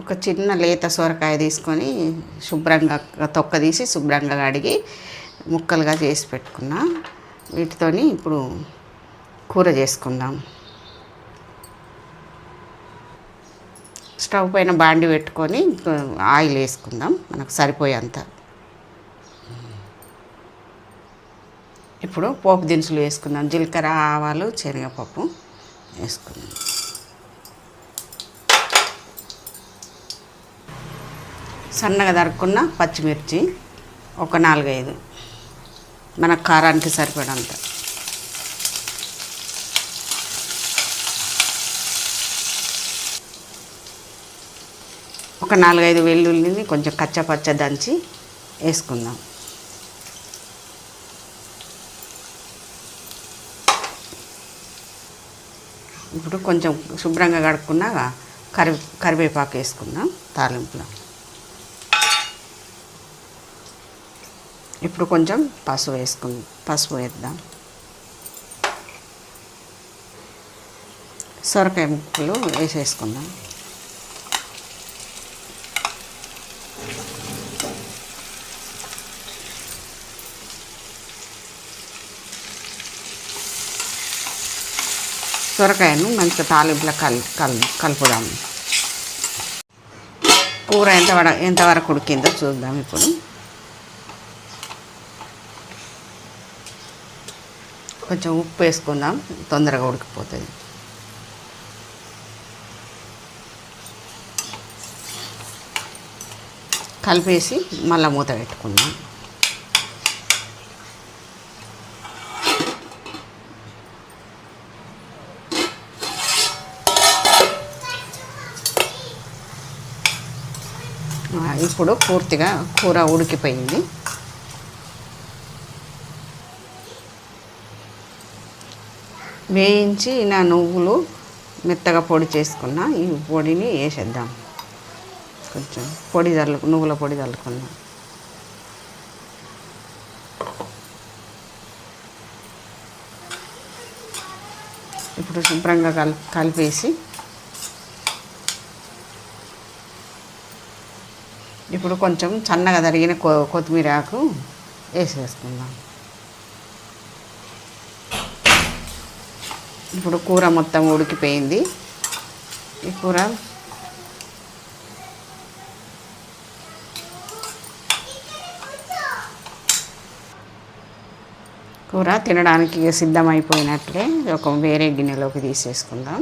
ఒక చిన్న లేత సొరకాయ తీసుకొని శుభ్రంగా తొక్క తీసి శుభ్రంగా కడిగి ముక్కలుగా చేసి పెట్టుకున్నా. వీటితోని ఇప్పుడు కూర చేసుకుందాం. స్టవ్ పైన బాండి పెట్టుకొని ఆయిల్ వేసుకుందాం మనకు సరిపోయేంత. ఇప్పుడు పోపు దినుసులు వేసుకుందాం. జీలకర్ర, ఆవాలు, శనగపప్పు వేసుకుందాం. సన్నగా తరుక్కున్న పచ్చిమిర్చి ఒక 4-5 మన కారానికి సరిపడంత. ఒక 4-5 వెల్లుల్లిని కొంచెం కచ్చపచ్చ దంచి వేసుకుందాం. ఇప్పుడు కొంచెం శుభ్రంగా కడుక్కున్న కరివేపాకు వేసుకుందాం తాలింపులో. ఇప్పుడు కొంచెం పసుపు వేద్దాం. సొరకాయ ముక్కలు వేసేసుకుందాం. సొరకాయను మంచిగా తాలింపులో కలుపుదాం. కూర ఎంతవరకు ఉడికిందో చూద్దాం. ఇప్పుడు కొంచెం ఉప్పు వేసుకుందాం, తొందరగా ఉడికిపోతుంది. కలిపేసి మళ్ళీ మూత పెట్టుకుందాం. ఇప్పుడు పూర్తిగా కూర ఉడికిపోయింది. వేయించి నా నువ్వులు మెత్తగా పొడి చేసుకున్న ఈ పొడిని వేసేద్దాం. కొంచెం నువ్వుల పొడి చల్లుకుందాం. ఇప్పుడు శుభ్రంగా కలిపేసి ఇప్పుడు కొంచెం సన్నగా తరిగిన కొత్తిమీర ఆకు వేసేసుకుందాం. ఇప్పుడు కూర మొత్తం ఉడికిపోయింది. ఈ కూర తినడానికి సిద్ధమైపోయినట్లే ఒక వేరే గిన్నెలోకి తీసేసుకుందాం.